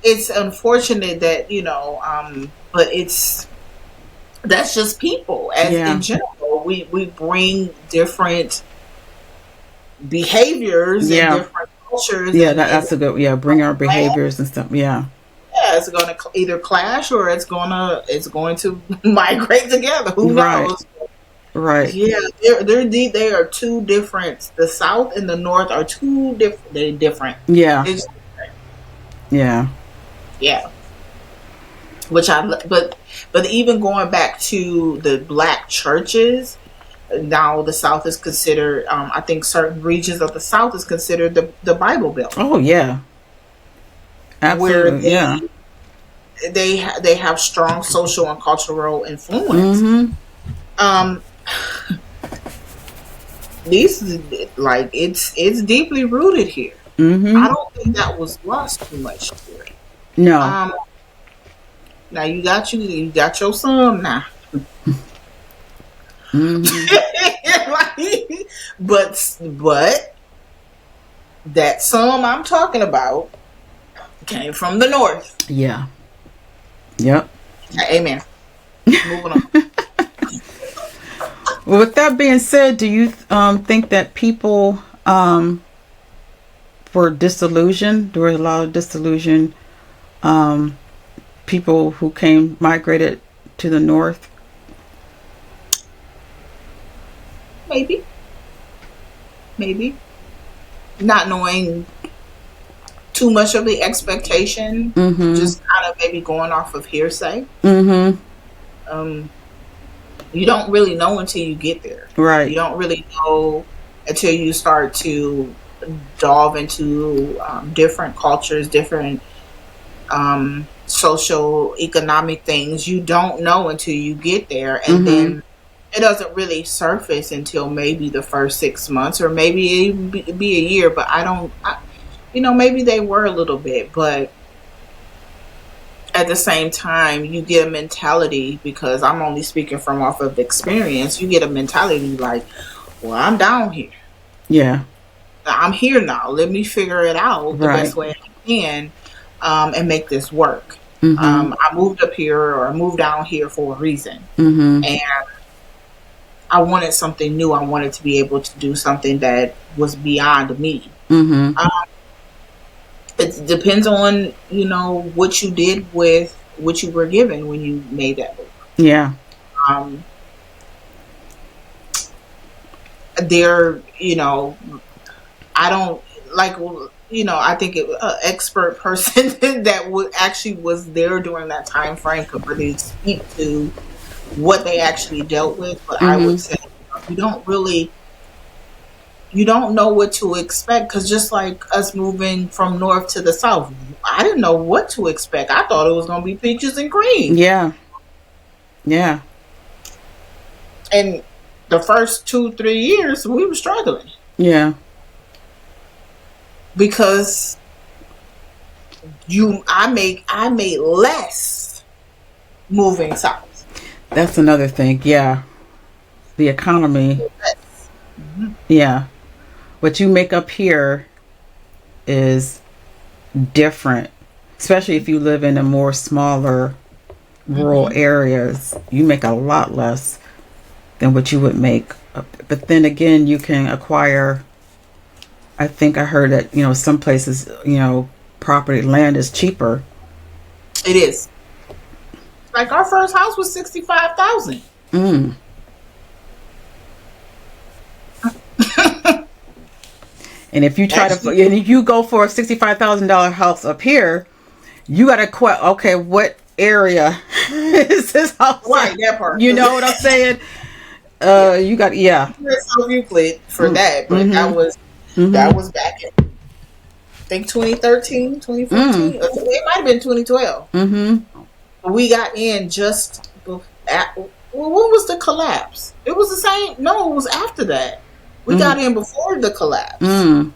S2: it's unfortunate that but that's just people as in
S1: Yeah.
S2: general. We bring different behaviors and
S1: Yeah.
S2: different cultures
S1: Yeah.
S2: and
S1: That's a good. Yeah. Bring our behaviors and stuff. Yeah.
S2: yeah, it's going to either clash or it's going to migrate together. Who
S1: Right.
S2: knows?
S1: Right.
S2: Yeah, they are two different. The South and the North are two different. They're different.
S1: Yeah.
S2: It's,
S1: Yeah.
S2: yeah, but even going back to the black churches, Now the South is considered, I think certain regions of the South is considered the Bible Belt,
S1: Oh yeah,
S2: where
S1: absolutely, yeah.
S2: they have strong social and cultural influence.
S1: Mm-hmm.
S2: Um, these like it's deeply rooted here. I
S1: Mm-hmm.
S2: don't think that was lost too much here.
S1: No.
S2: Um, now you got your son now.
S1: Mm-hmm.
S2: But that some I'm talking about came from the north.
S1: Yeah. Yep.
S2: Amen. Moving on.
S1: Well, with that being said, do you think that people were disillusioned? There were a lot of disillusioned um, people who migrated to the north.
S2: Maybe, maybe not knowing too much of the expectation,
S1: Mm-hmm.
S2: just kind of maybe going off of hearsay.
S1: Mm-hmm.
S2: Um, you don't really know until you get there. You
S1: Right.
S2: don't really know until you start to delve into different cultures, different social economic things. You don't know until you get there, and
S1: Mm-hmm.
S2: then it doesn't really surface until maybe the first 6 months, or maybe it be a year. But I don't, maybe they were a little bit, but at the same time, you get a mentality, because I'm only speaking from off of experience. You get a mentality like, well, I'm down here.
S1: Yeah.
S2: I'm here now. Let me figure it out the
S1: Right.
S2: best way I can, and make this work.
S1: Mm-hmm.
S2: I moved up here, or I moved down here for a reason.
S1: Mm-hmm.
S2: And I wanted something new. I wanted to be able to do something that was beyond me.
S1: Mm-hmm.
S2: Um, it depends on, what you did with what you were given when you made that move.
S1: Yeah.
S2: Um, there, I don't like, I think an expert person that would actually was there during that time frame could really speak to what they actually dealt with. But I would
S1: Mm-hmm.
S2: say you you don't know what to expect, because just like us moving from north to the south, I didn't know what to expect. I thought it was going to be peaches and cream.
S1: Yeah. Yeah.
S2: And the first 2 3 years we were struggling,
S1: Yeah.
S2: because I made less moving south.
S1: That's another thing. Yeah. The economy.
S2: Less. Mhm.
S1: Yeah. What you make up here is different, especially if you live in a more smaller rural
S2: Mhm.
S1: areas. You make a lot less than what you would make. But then again, you can acquire. I think I heard that some places property land is cheaper.
S2: It is. Like our first house was 65,000.
S1: Mm. And if you
S2: Actually,
S1: and if you go for a $65,000 house up here, you got to okay, what area is this house
S2: right,
S1: in?
S2: that part.
S1: You know what I'm saying?
S2: Yeah.
S1: You got yeah.
S2: So Euclid for
S1: Mm.
S2: that, but
S1: Mhm.
S2: that
S1: Mhm.
S2: was back in, I think, 2013,
S1: Mm.
S2: 2014. It might have been 2012.
S1: Mhm.
S2: We got in just when was the collapse? It was the same. No, it was after that. We got
S1: Mhm.
S2: in before the collapse.
S1: Mm.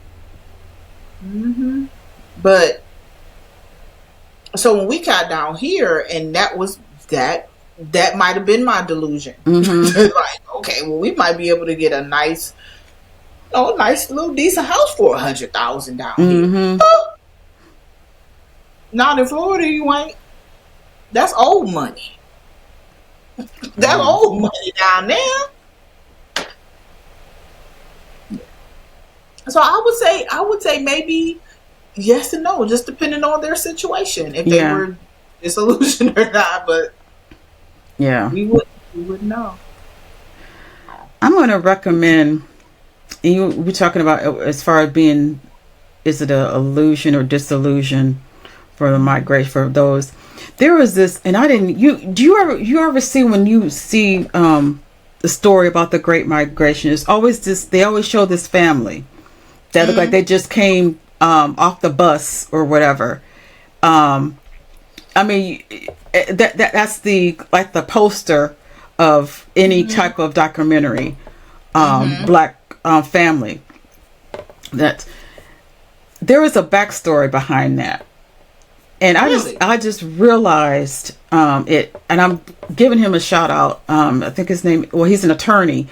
S2: But so when we got down here, and that might have been my delusion.
S1: Mhm.
S2: Like, okay, well, we might be able to get a nice, nice little decent house for 100,000 down here.
S1: Mhm.
S2: Not in Florida, you ain't. That's old money. That's
S1: Mm.
S2: old money down there. So I would say maybe yes and no, just depending on their situation, if they
S1: Yeah.
S2: were disillusioned or not. But
S1: Yeah.
S2: we wouldn't know.
S1: I'm going to recommend. We're talking about as far as being, is it a illusion or disillusion for the migration for those? There was this, and I didn't. Do you ever see when you see the story about the Great Migration is always this. They always show this family that look like they just came off the bus or whatever. I mean, that's the like the poster of any type of documentary, black family. That there is a backstory behind that, and
S2: Really?
S1: I just realized it, and I'm giving him a shout out. I think his name. Well, he's an attorney.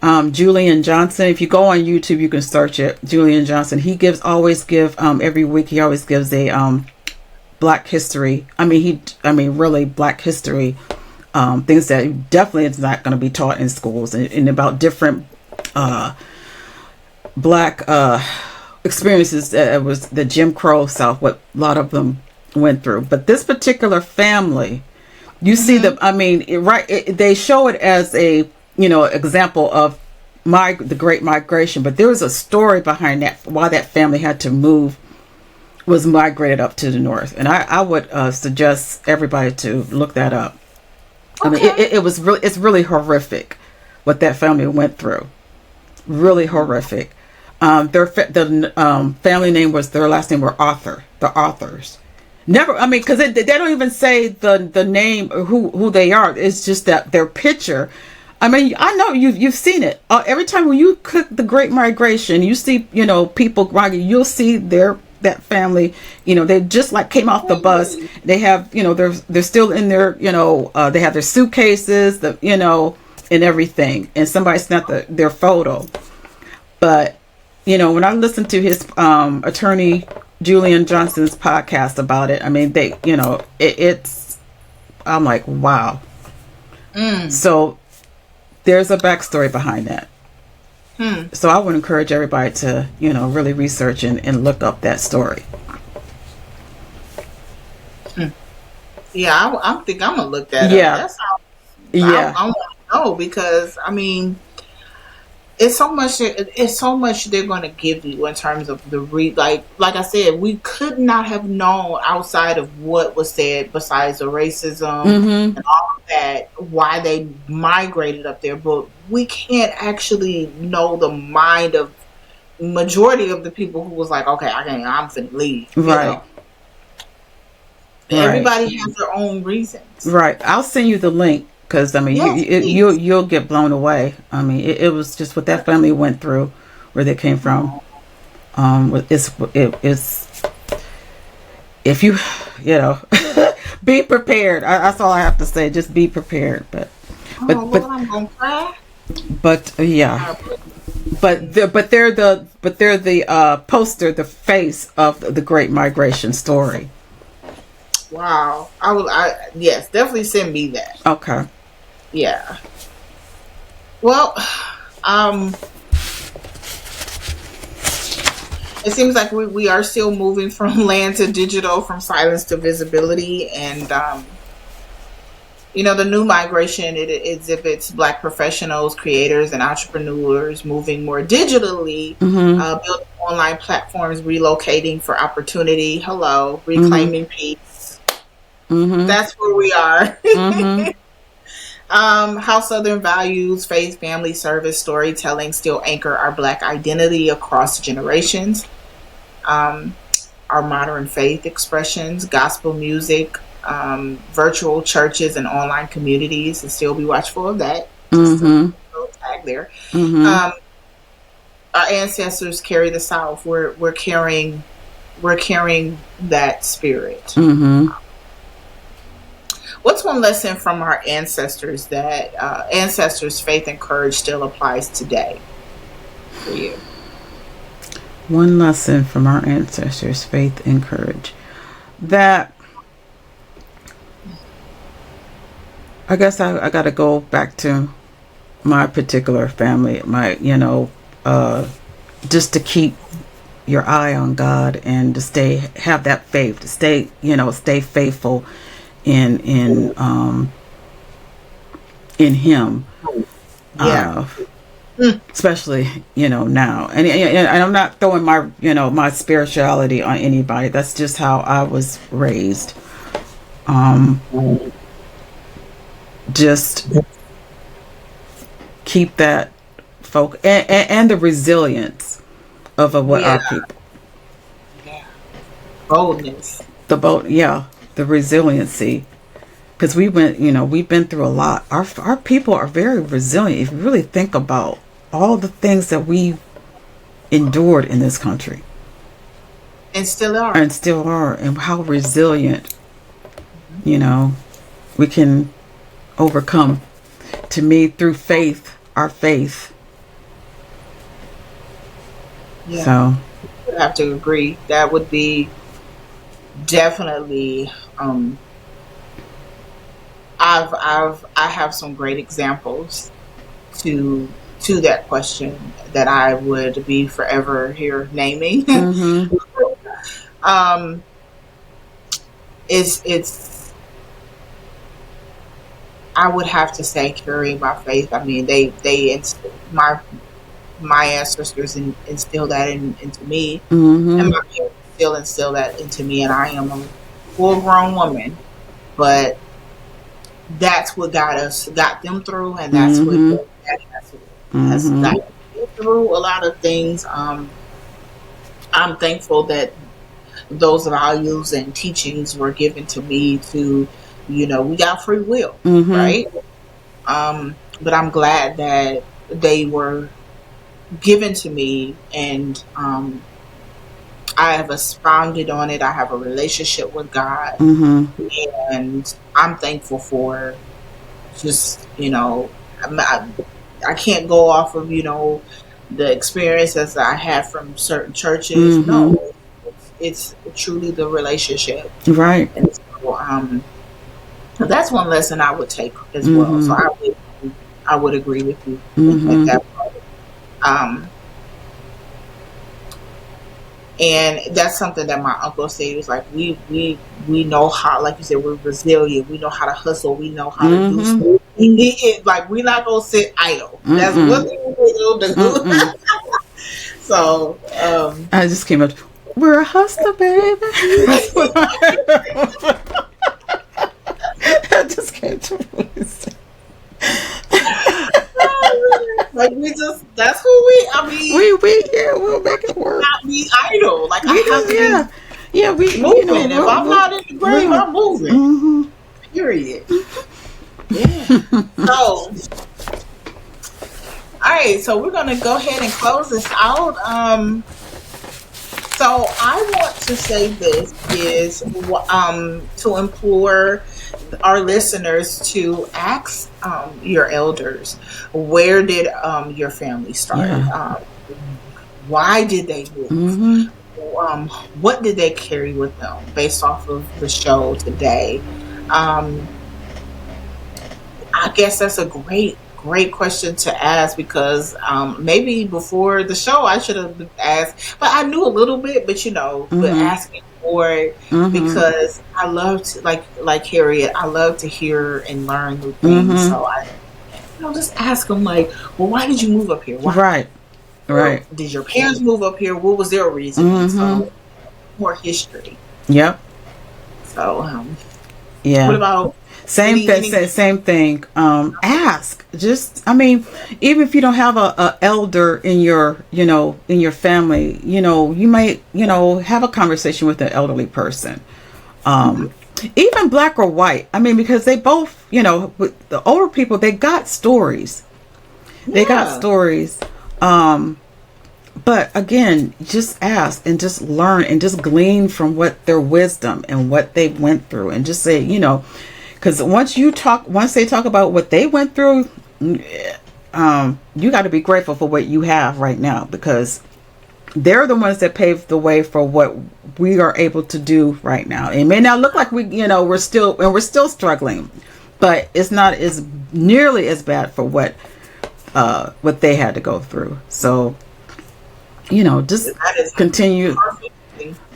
S1: Julian Johnson. If you go on YouTube, you can search it. Julian Johnson. He always give every week. He always gives a Black history. Really Black history. Things that definitely is not going to be taught in schools, and about different Black experiences that was the Jim Crow South. What a lot of them went through, but this particular family, you see them. I mean, they show it as a example of the Great Migration, but there was a story behind that, why that family had to was migrated up to the north, and I would suggest everybody to look that up. Okay. I mean, it's really horrific what that family went through. Really horrific. Their family name was, their last name were Arthur. The Arthurs. Never. I mean, because they don't even say the name or who they are. It's just that their picture. I mean, I know you've seen it. Every time when you click the Great Migration, you see people migrating. You'll see that family. They just like came off the bus. They have they're still in their they have their suitcases, and everything. And somebody snapped their photo. But when I listened to his attorney Julian Johnson's podcast about it, I mean it's I'm like, wow. So there's a backstory behind that. So I would encourage everybody to, really research and look up that story.
S2: Yeah, I think I'm gonna look that up.
S1: Yeah.
S2: That sounds,
S1: Yeah.
S2: I want to know, because I mean, it's so much. It's so much they're going to give you in terms of the like I said, we could not have known outside of what was said, besides the racism and all of that, why they migrated up there. But we can't actually know the mind of majority of the people who was like, okay, I'm finna leave.
S1: Right.
S2: Everybody has their own reasons. Right.
S1: I'll send you the link. Because, I mean, yes, you'll get blown away. I mean, it was just what that family went through, where they came from. It's if you, be prepared. That's all I have to say. Just be prepared. But
S2: I'm gonna cry.
S1: But yeah, but they're the poster, the face of the Great Migration story.
S2: Wow. Yes, definitely send me that.
S1: Okay.
S2: Yeah. Well, it seems like we are still moving from land to digital, from silence to visibility, and the new migration, it exhibits Black professionals, creators, and entrepreneurs moving more digitally, building online platforms, relocating for opportunity. Hello, reclaiming peace. That's where we are. How Southern values, faith, family, service, storytelling still anchor our Black identity across generations. Our modern faith expressions, gospel music, virtual churches, and online communities, and still be watchful of that. Just a little tag there. Our ancestors carry the South. We're carrying that spirit. What's one lesson from our ancestors that ancestors' faith and courage still applies today for you?
S1: One lesson from our ancestors' faith and courage. That, I guess I got to go back to my particular family, just to keep your eye on God and to have that faith, to stay faithful in Him, especially now, and I'm not throwing my spirituality on anybody. That's just how I was raised. Just keep that focus and the resilience of what
S2: Yeah.
S1: our people,
S2: Yeah. Boldness.
S1: the boat, yeah, the resiliency. Because we've been through a lot. Our people are very resilient. If you really think about all the things that we endured in this country,
S2: And still are.
S1: and still are, and how resilient, we can overcome. To me, through faith, our faith.
S2: Yeah.
S1: So,
S2: I have to agree. That would be definitely. I have some great examples to that question that I would be forever here naming.
S1: mm-hmm,
S2: um, it's I would have to say carrying my faith. I mean, my ancestors instilled that into me, and
S1: mm-hmm,
S2: my parents still instill that into me. And I am a full grown woman, but that's what got them through, and that's what
S1: mm-hmm,
S2: has
S1: mm-hmm,
S2: got me through a lot of things. I'm thankful that those values and teachings were given to me to, we got free will,
S1: mm-hmm,
S2: right? But I'm glad that they were given to me, and I have expounded on it. I have a relationship with God,
S1: mm-hmm,
S2: and I'm thankful for just, I can't go off of, the experiences I had from certain churches.
S1: mm-hmm.
S2: No, it's truly the relationship.
S1: Right.
S2: And so, that's one lesson I would take as well. So
S1: Mm-hmm,
S2: I would agree with you at
S1: mm-hmm,
S2: that part. Um, and that's something that my uncle said. He was like, we know how, like you said, we're resilient. We know how to hustle. We know how to do
S1: mm-hmm,
S2: stuff. Like, we're not gonna sit idle. That's
S1: mm-mm,
S2: one thing we will do.
S1: mm-mm.
S2: So,
S1: I just came up. We're a hustler, baby. That's what I just came to voice.
S2: like, that's who we. I mean,
S1: Yeah, we'll make it work.
S2: not be idle. Like, I
S1: We
S2: have
S1: just,
S2: to
S1: yeah,
S2: be
S1: yeah.
S2: moving. If I'm not in the grave,
S1: we're,
S2: I'm moving.
S1: mm-hmm.
S2: Period. Yeah. So, all right. So we're gonna go ahead and close this out. So I want to say this is to implore our listeners to ask your elders, where did your family start?
S1: Yeah.
S2: Why did they move?
S1: Mm-hmm.
S2: What did they carry with them based off of the show today? Um, I guess that's a great question to ask, because maybe before the show I should have asked, but I knew a little bit, but but
S1: Mm-hmm.
S2: asking for it,
S1: Mm-hmm.
S2: because I love to, like Harriet, I love to hear and learn new things.
S1: Mm-hmm.
S2: So I, just ask them, like, well, why did you move up here? Why?
S1: Right. Right.
S2: Did your parents move up here? What was their reason?
S1: Mm-hmm.
S2: So more history.
S1: Yep.
S2: So what
S1: Yeah.
S2: about
S1: Same thing. Same thing. Ask. Just. I mean, even if you don't have a elder in your, in your family, you might, have a conversation with an elderly person. Even black or white. I mean, because they both, with the older people, they got stories. They got
S2: Yeah.
S1: stories. But again, just ask and just learn and just glean from what their wisdom and what they went through, and just say, because once they talk about what they went through, you got to be grateful for what you have right now, because they're the ones that paved the way for what we are able to do right now. It may not look like we're still struggling, but it's not as nearly as bad for what they had to go through. So, just
S2: That is
S1: continue.
S2: perfect.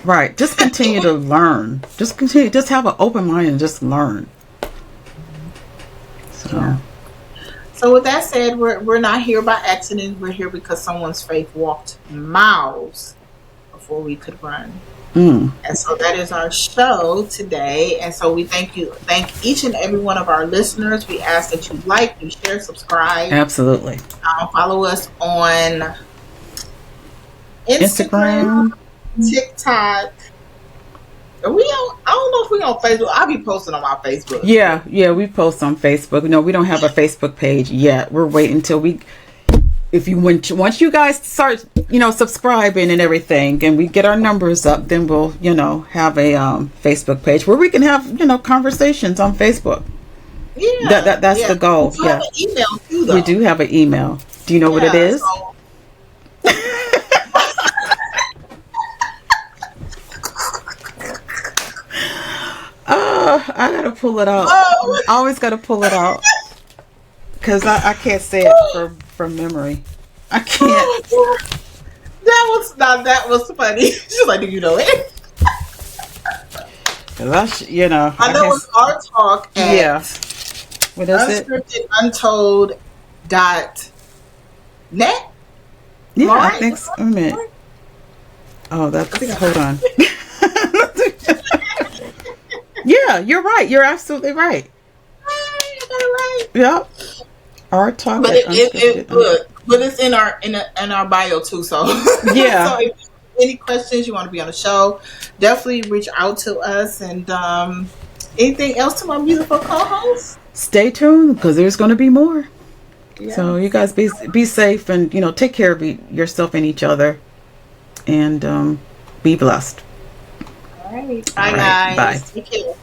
S1: Right. Just continue to learn. Just have an open mind and just learn. So,
S2: Yeah. So with that said, we're not here by accident. We're here because someone's faith walked miles before we could run.
S1: Mm.
S2: And so that is our show today. And so we thank each and every one of our listeners. We ask that you like, you share, subscribe.
S1: Absolutely.
S2: Follow us on Instagram,
S1: Instagram.
S2: TikTok. Are we on? I don't know if we're on Facebook. I'll be posting on my Facebook.
S1: Yeah, we post on Facebook. No, we don't have a Facebook page yet. We're waiting until once you guys start, subscribing and everything, and we get our numbers up, then we'll, have a Facebook page where we can have, conversations on Facebook.
S2: Yeah,
S1: that's the goal.
S2: We have an email too, though.
S1: We do have an email. Do you know what it is?
S2: So...
S1: I gotta pull it out.
S2: Oh.
S1: I always gotta pull it out because I can't say it from memory. I can't.
S2: That was funny. She's like, "Do you know it?"
S1: I
S2: know it's our talk.
S1: Yeah. What is
S2: Unscripted Untold .net.
S1: Yeah,
S2: right?
S1: I think so. A minute. Oh, hold on. Yeah, you're right. You're absolutely right.
S2: I got it right.
S1: Yep. Our talk.
S2: But but it's in our bio too. So
S1: yeah.
S2: So if you have any questions, you want to be on the show, definitely reach out to us. And anything else to my beautiful co-host?
S1: Stay tuned because there's going to be more.
S2: Yeah.
S1: So you guys be safe and take care of yourself and each other, and be blessed.
S2: All right. Bye, guys.
S1: Bye.
S2: Take care.